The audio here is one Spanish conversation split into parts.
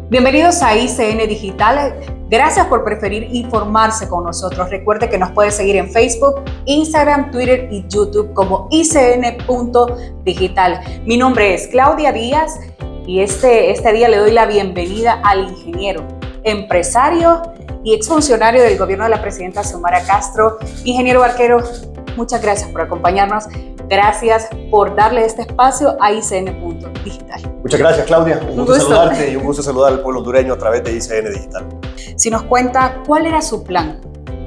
Bienvenidos a ICN Digital. Gracias por preferir informarse con nosotros. Recuerde que nos puede seguir en Facebook, Instagram, Twitter y YouTube como ICN.digital. Mi nombre es Claudia Díaz y este día le doy la bienvenida al ingeniero, empresario y exfuncionario del gobierno de la presidenta Xiomara Castro. Ingeniero Barquero, muchas gracias por acompañarnos. Gracias por darle este espacio a ICN.digital. Muchas gracias, Claudia. Un gusto saludarte y un gusto saludar al pueblo hondureño a través de ICN Digital. Si nos cuenta cuál era su plan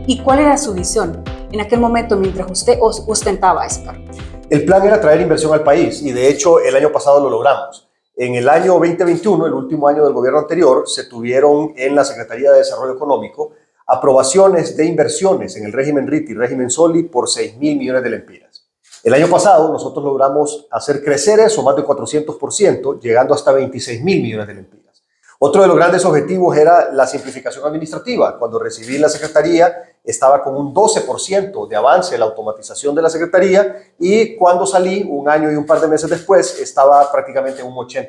y cuál era su visión en aquel momento mientras usted ostentaba ese cargo. El plan era traer inversión al país y de hecho el año pasado lo logramos. En el año 2021, el último año del gobierno anterior, se tuvieron en la Secretaría de Desarrollo Económico aprobaciones de inversiones en el régimen RIT y régimen SOLI por 6.000 millones de lempiras. El año pasado nosotros logramos hacer crecer eso más de 400%, llegando hasta 26.000 millones de lempiras. Otro de los grandes objetivos era la simplificación administrativa. Cuando recibí la Secretaría estaba con un 12% de avance en la automatización de la Secretaría y cuando salí, un año y un par de meses después, estaba prácticamente en un 80%.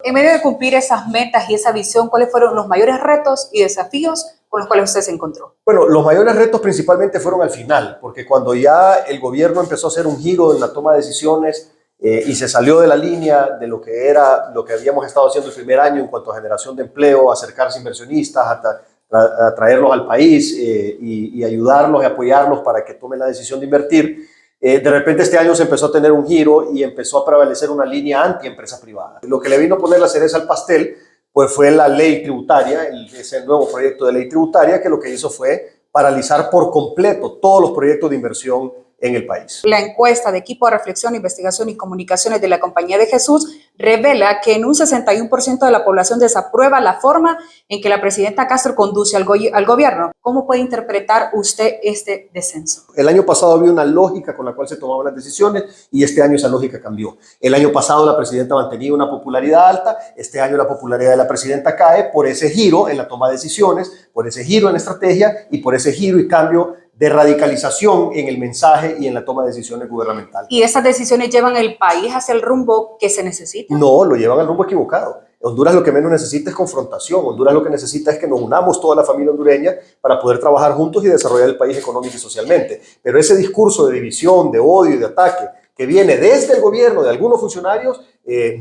En medio de cumplir esas metas y esa visión, ¿cuáles fueron los mayores retos y desafíos con los cuales usted se encontró? Bueno, los mayores retos principalmente fueron al final, porque cuando ya el gobierno empezó a hacer un giro en la toma de decisiones y se salió de la línea de lo que habíamos estado haciendo el primer año en cuanto a generación de empleo, acercarse a inversionistas, a traerlos al país y ayudarlos y apoyarlos para que tomen la decisión de invertir. De repente este año se empezó a tener un giro y empezó a prevalecer una línea anti-empresa privada. Lo que le vino a poner la cereza al pastel pues fue la ley tributaria, ese nuevo proyecto de ley tributaria que lo que hizo fue paralizar por completo todos los proyectos de inversión en el país. La encuesta de Equipo de Reflexión, Investigación y Comunicaciones de la Compañía de Jesús revela que en un 61% de la población desaprueba la forma en que la presidenta Castro conduce al gobierno. ¿Cómo puede interpretar usted este descenso? El año pasado había una lógica con la cual se tomaban las decisiones y este año esa lógica cambió. El año pasado la presidenta mantenía una popularidad alta, este año la popularidad de la presidenta cae por ese giro en la toma de decisiones, por ese giro en la estrategia y por ese giro y cambio de radicalización en el mensaje y en la toma de decisiones gubernamentales. ¿Y esas decisiones llevan el país hacia el rumbo que se necesita? No, lo llevan al rumbo equivocado. Honduras lo que menos necesita es confrontación. Honduras lo que necesita es que nos unamos toda la familia hondureña para poder trabajar juntos y desarrollar el país económico y socialmente. Pero ese discurso de división, de odio y de ataque que viene desde el gobierno de algunos funcionarios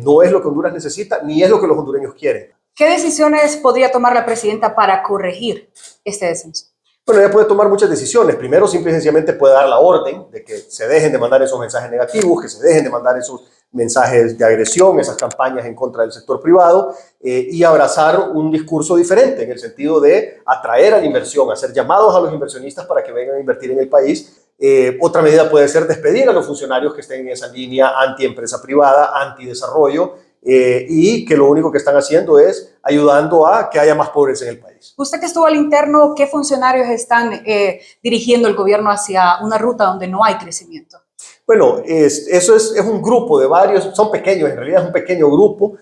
no es lo que Honduras necesita ni es lo que los hondureños quieren. ¿Qué decisiones podría tomar la presidenta para corregir este descenso? Bueno, ella puede tomar muchas decisiones. Primero, simple y sencillamente puede dar la orden de que se dejen de mandar esos mensajes negativos, que se dejen de mandar esos mensajes de agresión, esas campañas en contra del sector privado y abrazar un discurso diferente en el sentido de atraer a la inversión, hacer llamados a los inversionistas para que vengan a invertir en el país. Otra medida puede ser despedir a los funcionarios que estén en esa línea anti-empresa privada, anti-desarrollo, y que lo único que están haciendo es ayudando a que haya más pobreza en el país. Usted que estuvo al interno, ¿qué funcionarios están dirigiendo el gobierno hacia una ruta donde no hay crecimiento? Bueno, eso es un grupo de varios, son pequeños, en realidad es un pequeño grupo,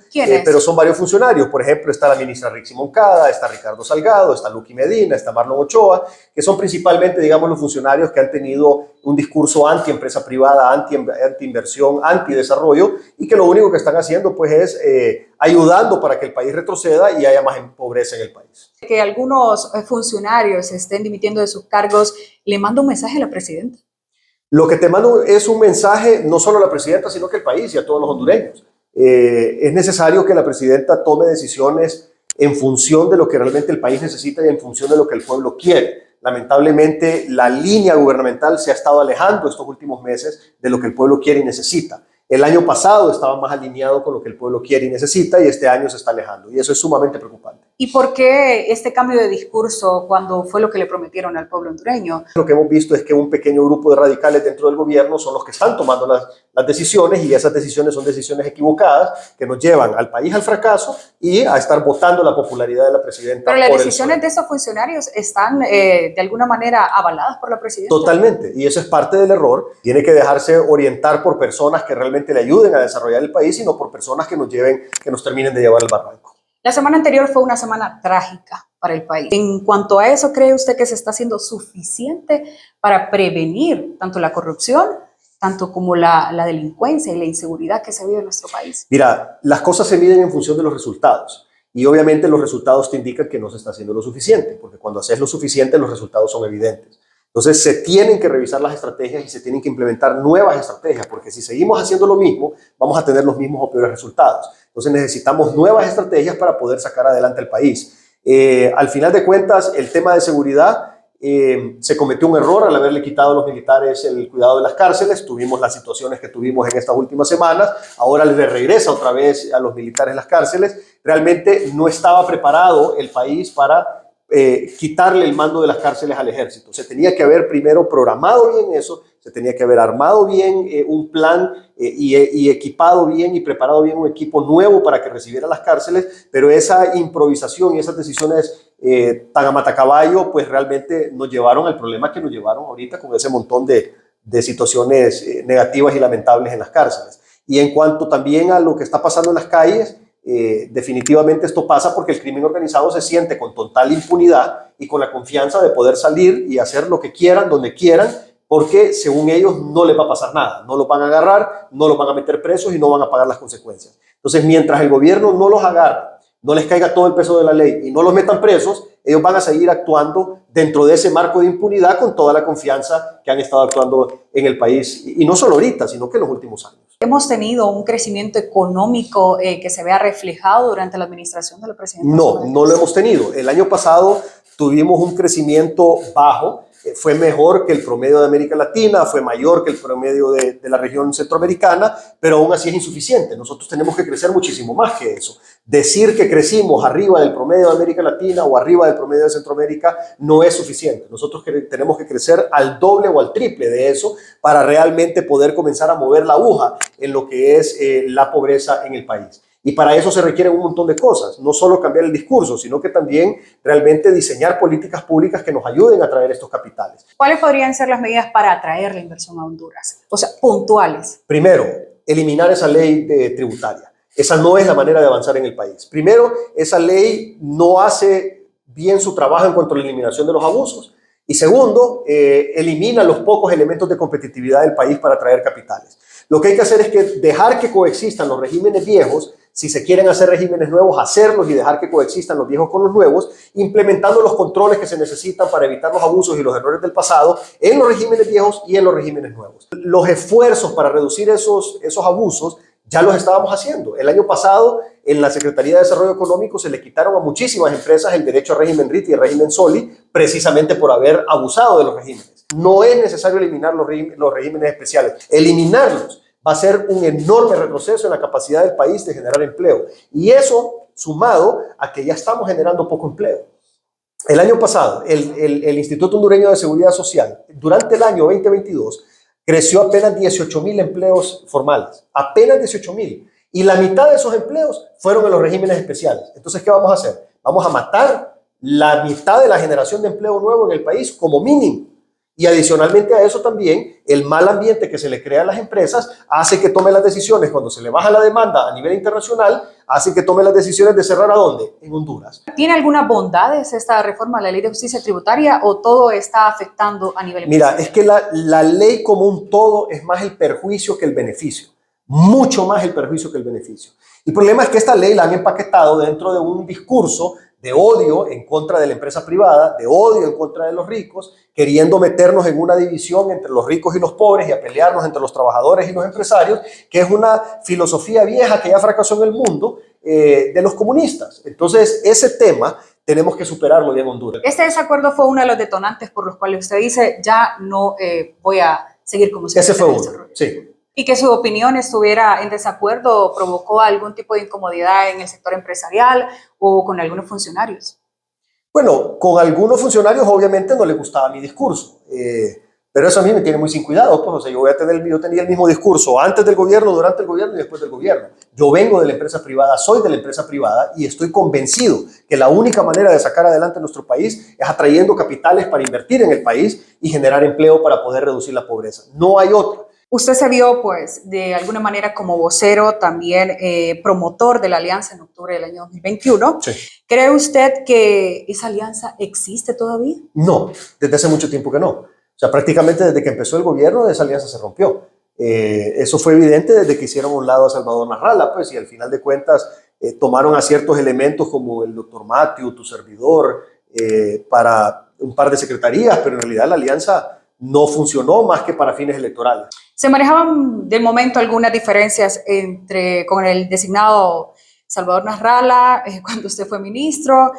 pero son varios funcionarios. Por ejemplo, está la ministra Rixi Moncada, está Ricardo Salgado, está Luqui Medina, está Marlon Ochoa, que son principalmente, digamos, los funcionarios que han tenido un discurso anti-empresa privada, anti-inversión, anti-desarrollo, y que lo único que están haciendo pues es ayudando para que el país retroceda y haya más pobreza en el país. Que algunos funcionarios estén dimitiendo de sus cargos, ¿le manda un mensaje a la presidenta? Lo que te mando es un mensaje no solo a la presidenta, sino que al país y a todos los hondureños. Es necesario que la presidenta tome decisiones en función de lo que realmente el país necesita y en función de lo que el pueblo quiere. Lamentablemente, la línea gubernamental se ha estado alejando estos últimos meses de lo que el pueblo quiere y necesita. El año pasado estaba más alineado con lo que el pueblo quiere y necesita y este año se está alejando y eso es sumamente preocupante. ¿Y por qué este cambio de discurso cuando fue lo que le prometieron al pueblo hondureño? Lo que hemos visto es que un pequeño grupo de radicales dentro del gobierno son los que están tomando las decisiones y esas decisiones son decisiones equivocadas que nos llevan al país al fracaso y a estar votando la popularidad de la presidenta. Pero las decisiones de esos funcionarios están de alguna manera avaladas por la presidenta. Totalmente, y eso es parte del error. Tiene que dejarse orientar por personas que realmente le ayuden a desarrollar el país y no por personas que nos terminen de llevar al barranco. La semana anterior fue una semana trágica para el país. En cuanto a eso, ¿cree usted que se está haciendo suficiente para prevenir tanto la corrupción, tanto como la delincuencia y la inseguridad que se vive en nuestro país? Mira, las cosas se miden en función de los resultados. y obviamente los resultados te indican que no se está haciendo lo suficiente, porque cuando haces lo suficiente los resultados son evidentes. Entonces se tienen que revisar las estrategias y se tienen que implementar nuevas estrategias, porque si seguimos haciendo lo mismo, vamos a tener los mismos o peores resultados. Entonces necesitamos nuevas estrategias para poder sacar adelante el país. Al final de cuentas, el tema de seguridad, se cometió un error al haberle quitado a los militares el cuidado de las cárceles. Tuvimos las situaciones que tuvimos en estas últimas semanas. Ahora le regresa otra vez a los militares las cárceles. Realmente no estaba preparado el país para quitarle el mando de las cárceles al ejército. Se tenía que haber primero programado bien eso, se tenía que haber armado bien un plan y equipado bien y preparado bien un equipo nuevo para que recibiera las cárceles, pero esa improvisación y esas decisiones tan a matacaballo, pues realmente nos llevaron al problema que nos llevaron ahorita con ese montón de situaciones negativas y lamentables en las cárceles. Y en cuanto también a lo que está pasando en las calles, definitivamente esto pasa porque el crimen organizado se siente con total impunidad y con la confianza de poder salir y hacer lo que quieran, donde quieran, porque según ellos no les va a pasar nada, no los van a agarrar, no los van a meter presos y no van a pagar las consecuencias. Entonces, mientras el gobierno no los agarre, no les caiga todo el peso de la ley y no los metan presos, ellos van a seguir actuando dentro de ese marco de impunidad con toda la confianza que han estado actuando en el país, y no solo ahorita, sino que en los últimos años. ¿Hemos tenido un crecimiento económico que se vea reflejado durante la administración de la presidenta? No lo hemos tenido. El año pasado tuvimos un crecimiento bajo, fue mejor que el promedio de América Latina, fue mayor que el promedio de la región centroamericana, pero aún así es insuficiente. Nosotros tenemos que crecer muchísimo más que eso. Decir que crecimos arriba del promedio de América Latina o arriba del promedio de Centroamérica no es suficiente. Nosotros tenemos que crecer al doble o al triple de eso para realmente poder comenzar a mover la aguja en lo que es la pobreza en el país. Y para eso se requieren un montón de cosas, no solo cambiar el discurso, sino que también realmente diseñar políticas públicas que nos ayuden a atraer estos capitales. ¿Cuáles podrían ser las medidas para atraer la inversión a Honduras? O sea, puntuales. Primero, eliminar esa ley tributaria. Esa no es la manera de avanzar en el país. Primero, esa ley no hace bien su trabajo en cuanto a la eliminación de los abusos. Y segundo, elimina los pocos elementos de competitividad del país para atraer capitales. Lo que hay que hacer es que dejar que coexistan los regímenes viejos. Si se quieren hacer regímenes nuevos, hacerlos y dejar que coexistan los viejos con los nuevos, implementando los controles que se necesitan para evitar los abusos y los errores del pasado en los regímenes viejos y en los regímenes nuevos. Los esfuerzos para reducir esos abusos ya los estábamos haciendo. El año pasado, en la Secretaría de Desarrollo Económico, se le quitaron a muchísimas empresas el derecho a régimen RIT y el régimen SOLI, precisamente por haber abusado de los regímenes. No es necesario eliminar los regímenes especiales. Eliminarlos va a ser un enorme retroceso en la capacidad del país de generar empleo. Y eso sumado a que ya estamos generando poco empleo. El año pasado, el Instituto Hondureño de Seguridad Social, durante el año 2022, creció apenas 18,000 empleos formales, apenas 18,000. Y la mitad de esos empleos fueron en los regímenes especiales. Entonces, ¿qué vamos a hacer? Vamos a matar la mitad de la generación de empleo nuevo en el país como mínimo. Y adicionalmente a eso también, el mal ambiente que se le crea a las empresas hace que tome las decisiones, cuando se le baja la demanda a nivel internacional, hace que tome las decisiones de cerrar ¿a dónde? En Honduras. ¿Tiene alguna bondades esta reforma a la Ley de Justicia Tributaria o todo está afectando a nivel empresarial? Mira, es que la ley como un todo es más el perjuicio que el beneficio. Mucho más el perjuicio que el beneficio. El problema es que esta ley la han empaquetado dentro de un discurso de odio en contra de la empresa privada, de odio en contra de los ricos, queriendo meternos en una división entre los ricos y los pobres y a pelearnos entre los trabajadores y los empresarios, que es una filosofía vieja que ya fracasó en el mundo de los comunistas. Entonces, ese tema tenemos que superarlo ya en Honduras. Este desacuerdo fue uno de los detonantes por los cuales usted dice, ya no voy a seguir como se Ese fue uno, sí. Y que su opinión estuviera en desacuerdo provocó algún tipo de incomodidad en el sector empresarial o con algunos funcionarios. Bueno, con algunos funcionarios obviamente no les gustaba mi discurso, pero eso a mí me tiene muy sin cuidado, pues, o sea, yo tenía el mismo discurso antes del gobierno, durante el gobierno y después del gobierno. Yo vengo de la empresa privada, soy de la empresa privada y estoy convencido que la única manera de sacar adelante nuestro país es atrayendo capitales para invertir en el país y generar empleo para poder reducir la pobreza. No hay otra. Usted se vio, pues, de alguna manera como vocero, también promotor de la alianza en octubre del año 2021. Sí. ¿Cree usted que esa alianza existe todavía? No, desde hace mucho tiempo que no. O sea, prácticamente desde que empezó el gobierno, esa alianza se rompió. Eso fue evidente desde que hicieron a un lado a Salvador Narrala, pues, y al final de cuentas, tomaron a ciertos elementos como el doctor Matthew, tu servidor, para un par de secretarías, pero en realidad la alianza no funcionó más que para fines electorales. ¿Se manejaban de momento algunas diferencias con el designado Salvador Nasralla cuando usted fue ministro?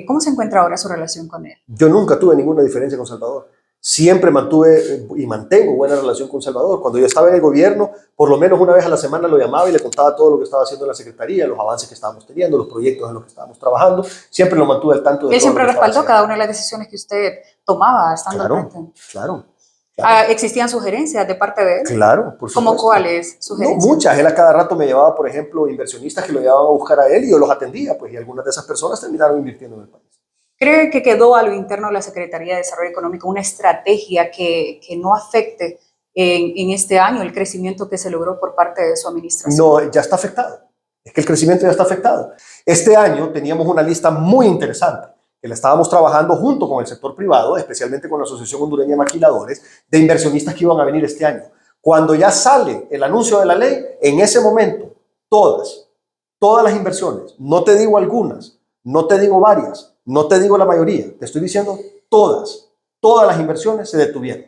¿Cómo se encuentra ahora su relación con él? Yo nunca tuve ninguna diferencia con Salvador. Siempre mantuve y mantengo buena relación con Salvador. Cuando yo estaba en el gobierno, por lo menos una vez a la semana lo llamaba y le contaba todo lo que estaba haciendo en la secretaría, los avances que estábamos teniendo, los proyectos en los que estábamos trabajando. Siempre lo mantuve al tanto de todo. Él siempre respaldó cada una de las decisiones que usted tomaba estando al frente. Claro. ¿Existían sugerencias de parte de él? Claro, por supuesto. ¿Cómo cuáles sugerencias? No, muchas. Él a cada rato me llevaba, por ejemplo, inversionistas que lo llevaban a buscar a él y yo los atendía, pues, y algunas de esas personas terminaron invirtiendo en el país. ¿Cree que quedó a lo interno de la Secretaría de Desarrollo Económico una estrategia que no afecte en este año el crecimiento que se logró por parte de su administración? No, ya está afectado. Es que el crecimiento ya está afectado. Este año teníamos una lista muy interesante que la estábamos trabajando junto con el sector privado, especialmente con la Asociación Hondureña de Maquiladores, de inversionistas que iban a venir este año. Cuando ya sale el anuncio de la ley, en ese momento, todas las inversiones, no te digo algunas, no te digo varias, no te digo la mayoría, te estoy diciendo todas las inversiones se detuvieron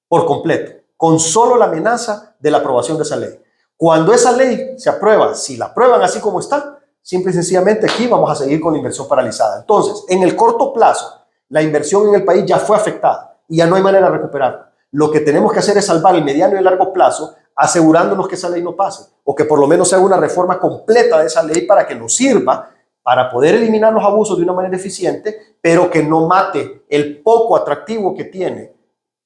por completo, con solo la amenaza de la aprobación de esa ley. Cuando esa ley se aprueba, si la aprueban así como está, simple y sencillamente aquí vamos a seguir con la inversión paralizada. Entonces, en el corto plazo, la inversión en el país ya fue afectada y ya no hay manera de recuperarla. Lo que tenemos que hacer es salvar el mediano y el largo plazo, asegurándonos que esa ley no pase, o que por lo menos se haga una reforma completa de esa ley para que nos sirva para poder eliminar los abusos de una manera eficiente, pero que no mate el poco atractivo que tiene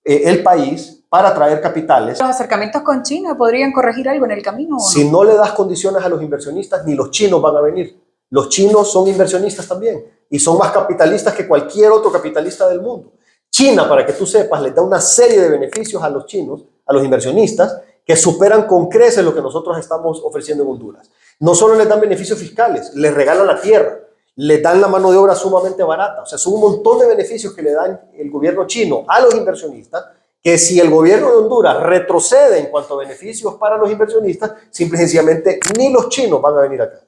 el país para atraer capitales. ¿Los acercamientos con China podrían corregir algo en el camino? Si no le das condiciones a los inversionistas, ni los chinos van a venir. Los chinos son inversionistas también y son más capitalistas que cualquier otro capitalista del mundo. China, para que tú sepas, les da una serie de beneficios a los chinos, a los inversionistas, que superan con creces lo que nosotros estamos ofreciendo en Honduras. No solo les dan beneficios fiscales, les regalan la tierra, les dan la mano de obra sumamente barata. O sea, son un montón de beneficios que le dan el gobierno chino a los inversionistas, que si el gobierno de Honduras retrocede en cuanto a beneficios para los inversionistas, simple y sencillamente ni los chinos van a venir acá.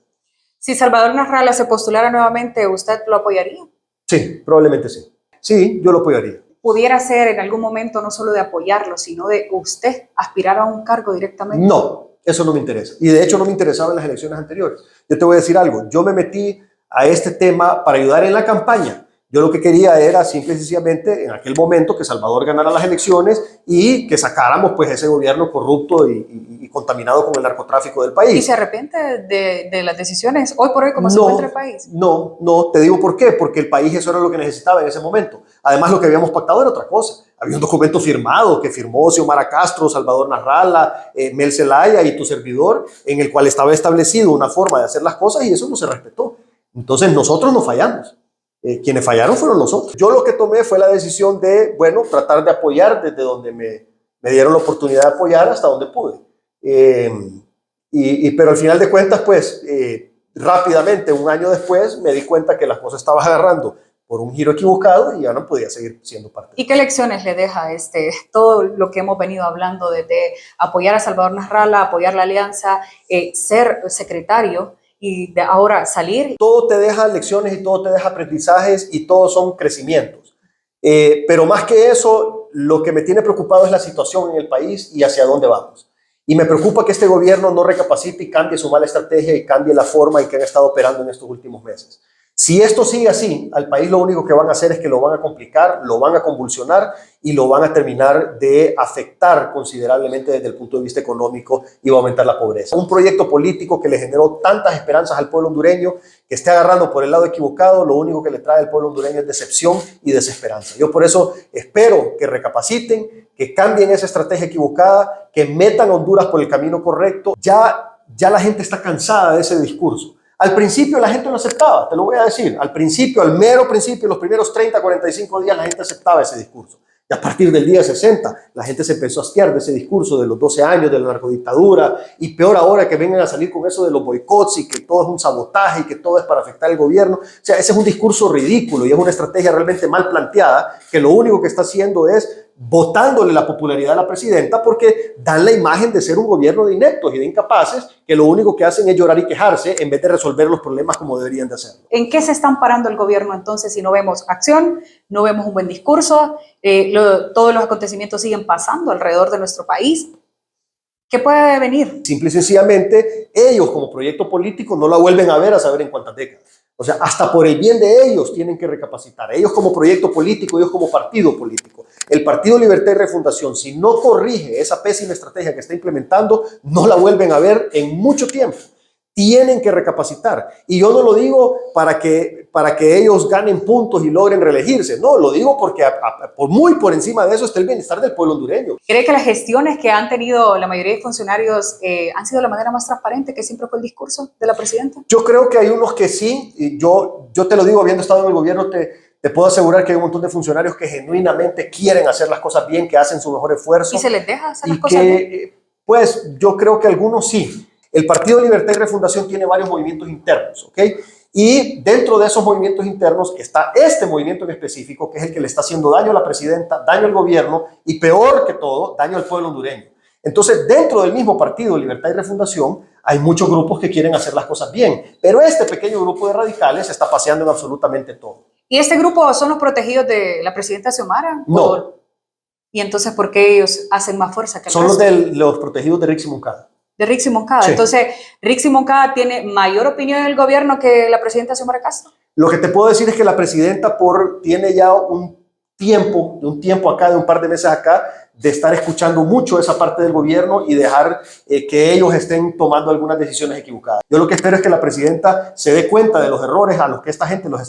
Si Salvador Nasralla se postulara nuevamente, ¿usted lo apoyaría? Sí, probablemente sí. Sí, yo lo apoyaría. ¿Pudiera ser en algún momento no solo de apoyarlo, sino de usted aspirar a un cargo directamente? No, eso no me interesa. Y de hecho no me interesaba en las elecciones anteriores. Yo te voy a decir algo. Yo me metí a este tema para ayudar en la campaña. Yo lo que quería era simple y sencillamente en aquel momento que Salvador ganara las elecciones y que sacáramos pues ese gobierno corrupto y contaminado con el narcotráfico del país. ¿Y se arrepiente de las decisiones hoy por hoy como se encuentra el país? No, te digo por qué, porque el país eso era lo que necesitaba en ese momento. Además lo que habíamos pactado era otra cosa. Había un documento firmado que firmó Xiomara Castro, Salvador Nasralla, Mel Zelaya y tu servidor, en el cual estaba establecido una forma de hacer las cosas y eso no se respetó. Entonces nosotros no fallamos. Quienes fallaron fueron nosotros. Yo lo que tomé fue la decisión de, bueno, tratar de apoyar desde donde me dieron la oportunidad de apoyar hasta donde pude. Pero al final de cuentas, pues, rápidamente, un año después, me di cuenta que las cosas estaban agarrando por un giro equivocado y ya no podía seguir siendo parte. ¿Y qué lecciones le deja todo lo que hemos venido hablando de apoyar a Salvador Nasralla, apoyar la alianza, ser secretario y de ahora salir? Todo te deja lecciones y todo te deja aprendizajes y todos son crecimientos. Pero más que eso, lo que me tiene preocupado es la situación en el país y hacia dónde vamos. Y me preocupa que este gobierno no recapacite y cambie su mala estrategia y cambie la forma en que han estado operando en estos últimos meses. Si esto sigue así, al país lo único que van a hacer es que lo van a complicar, lo van a convulsionar y lo van a terminar de afectar considerablemente desde el punto de vista económico y va a aumentar la pobreza. Un proyecto político que le generó tantas esperanzas al pueblo hondureño, que esté agarrando por el lado equivocado, lo único que le trae al pueblo hondureño es decepción y desesperanza. Yo por eso espero que recapaciten, que cambien esa estrategia equivocada, que metan a Honduras por el camino correcto. Ya la gente está cansada de ese discurso. Al principio la gente lo aceptaba, te lo voy a decir. Al principio, al mero principio, los primeros 30, 45 días, la gente aceptaba ese discurso. Y a partir del día 60, la gente se empezó a hastiar de ese discurso de los 12 años, de la narcodictadura, y peor ahora que vengan a salir con eso de los boicots y que todo es un sabotaje y que todo es para afectar al gobierno. O sea, ese es un discurso ridículo y es una estrategia realmente mal planteada que lo único que está haciendo es botándole la popularidad a la presidenta porque dan la imagen de ser un gobierno de ineptos y de incapaces que lo único que hacen es llorar y quejarse en vez de resolver los problemas como deberían de hacerlo. ¿En qué se está amparando el gobierno entonces si no vemos acción, no vemos un buen discurso, todos los acontecimientos siguen pasando alrededor de nuestro país? ¿Qué puede venir? Simple y sencillamente, ellos como proyecto político no la vuelven a ver a saber en cuántas décadas. O sea, hasta por el bien de ellos tienen que recapacitar. Ellos como proyecto político, ellos como partido político. El Partido Libertad y Refundación, si no corrige esa pésima estrategia que está implementando, no la vuelven a ver en mucho tiempo. Tienen que recapacitar. Y yo no lo digo para que ellos ganen puntos y logren reelegirse. No, lo digo porque muy por encima de eso está el bienestar del pueblo hondureño. ¿Cree que las gestiones que han tenido la mayoría de funcionarios han sido la manera más transparente, que siempre fue el discurso de la presidenta? Yo creo que hay unos que sí. Y yo te lo digo, habiendo estado en el gobierno, te puedo asegurar que hay un montón de funcionarios que genuinamente quieren hacer las cosas bien, que hacen su mejor esfuerzo. ¿Y se les deja hacer las cosas bien? Pues yo creo que algunos sí. El Partido Libertad y Refundación tiene varios movimientos internos, ¿ok? Y dentro de esos movimientos internos está este movimiento en específico, que es el que le está haciendo daño a la presidenta, daño al gobierno y, peor que todo, daño al pueblo hondureño. Entonces, dentro del mismo Partido Libertad y Refundación hay muchos grupos que quieren hacer las cosas bien, pero este pequeño grupo de radicales se está paseando en absolutamente todo. ¿Y este grupo son los protegidos de la presidenta Xiomara? No. ¿Y entonces por qué ellos hacen más fuerza que el Son resto? los protegidos de Rixi Moncada. De Rixi Moncada. Sí. Entonces, ¿Rixi Moncada tiene mayor opinión en el gobierno que la presidenta Xiomara Castro? Lo que te puedo decir es que la presidenta tiene ya un tiempo acá, de un par de meses acá, de estar escuchando mucho esa parte del gobierno y dejar que ellos estén tomando algunas decisiones equivocadas. Yo lo que espero es que la presidenta se dé cuenta de los errores a los que esta gente la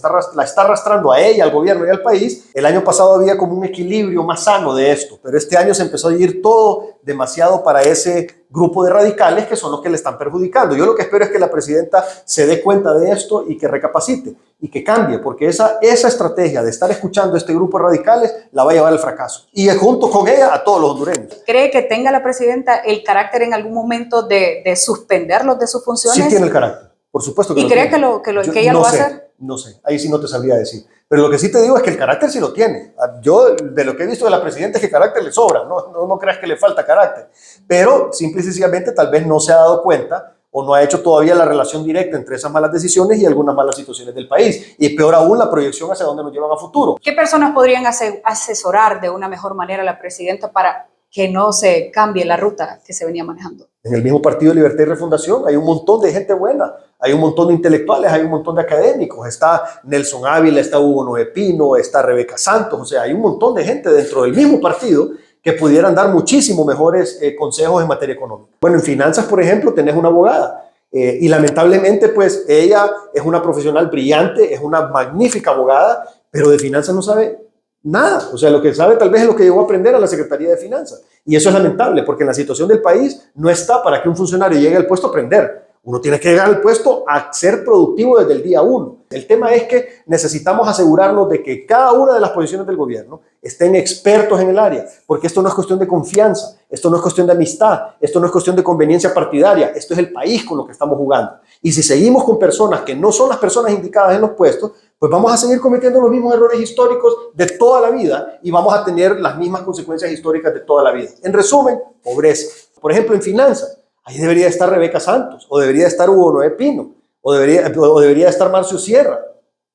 está arrastrando a ella, al gobierno y al país. El año pasado había como un equilibrio más sano de esto, pero este año se empezó a ir todo demasiado para ese grupo de radicales que son los que le están perjudicando. Yo lo que espero es que la presidenta se dé cuenta de esto y que recapacite y que cambie, porque esa estrategia de estar escuchando a este grupo de radicales la va a llevar al fracaso. Y junto con ella a todos los hondureños. ¿Cree que tenga la presidenta el carácter en algún momento de suspenderlos de su funciones? Sí tiene el carácter, por supuesto que ¿Y lo cree tiene. que ella lo va a hacer? No sé, ahí sí no te sabría decir. Pero lo que sí te digo es que el carácter sí lo tiene. Yo, de lo que he visto de la presidenta, es que carácter le sobra. No creas que le falta carácter. Pero, simple y sencillamente, tal vez no se ha dado cuenta o no ha hecho todavía la relación directa entre esas malas decisiones y algunas malas situaciones del país. Y peor aún, la proyección hacia dónde nos llevan a futuro. ¿Qué personas podrían asesorar de una mejor manera a la presidenta para que no se cambie la ruta que se venía manejando? En el mismo Partido Libertad y Refundación hay un montón de gente buena, hay un montón de intelectuales, hay un montón de académicos. Está Nelson Ávila, está Hugo Noé Pino, está Rebeca Santos. O sea, hay un montón de gente dentro del mismo partido que pudieran dar muchísimo mejores consejos en materia económica. Bueno, en finanzas, por ejemplo, tenés una abogada. Y lamentablemente, pues, ella es una profesional brillante, es una magnífica abogada, pero de finanzas no sabe nada. O sea, lo que sabe tal vez es lo que llegó a aprender a la Secretaría de Finanzas. Y eso es lamentable, porque en la situación del país no está para que un funcionario llegue al puesto a aprender. Uno tiene que llegar al puesto a ser productivo desde el día 1. El tema es que necesitamos asegurarnos de que cada una de las posiciones del gobierno estén expertos en el área, porque esto no es cuestión de confianza, esto no es cuestión de amistad, esto no es cuestión de conveniencia partidaria, esto es el país con lo que estamos jugando. Y si seguimos con personas que no son las personas indicadas en los puestos, pues vamos a seguir cometiendo los mismos errores históricos de toda la vida y vamos a tener las mismas consecuencias históricas de toda la vida. En resumen, pobreza. Por ejemplo, en finanzas, ahí debería estar Rebeca Santos, o debería estar Hugo Noé Pino, o debería estar Marcio Sierra.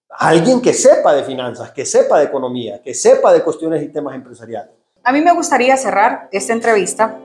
Alguien que sepa de finanzas, que sepa de economía, que sepa de cuestiones y temas empresariales. A mí me gustaría cerrar esta entrevista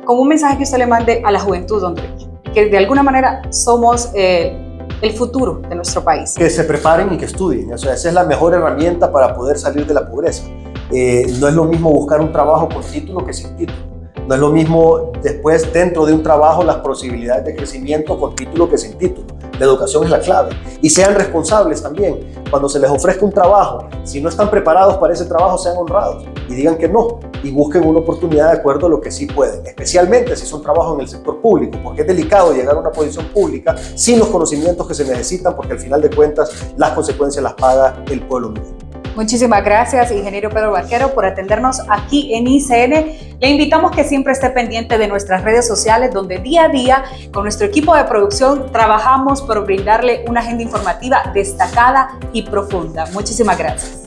con un mensaje que usted le mande a la juventud hondureña, que de alguna manera somos el futuro de nuestro país. Que se preparen y que estudien. O sea, esa es la mejor herramienta para poder salir de la pobreza. No es lo mismo buscar un trabajo con título que sin título. No es lo mismo después, dentro de un trabajo, las posibilidades de crecimiento con título que sin título. La educación es la clave. Y sean responsables también. Cuando se les ofrezca un trabajo, si no están preparados para ese trabajo, sean honrados y digan que no. Y busquen una oportunidad de acuerdo a lo que sí pueden. Especialmente si son trabajos en el sector público, porque es delicado llegar a una posición pública sin los conocimientos que se necesitan, porque al final de cuentas las consecuencias las paga el pueblo hondureño. Muchísimas gracias, ingeniero Pedro Barquero, por atendernos aquí en ICN. Le invitamos que siempre esté pendiente de nuestras redes sociales, donde día a día con nuestro equipo de producción trabajamos por brindarle una agenda informativa destacada y profunda. Muchísimas gracias.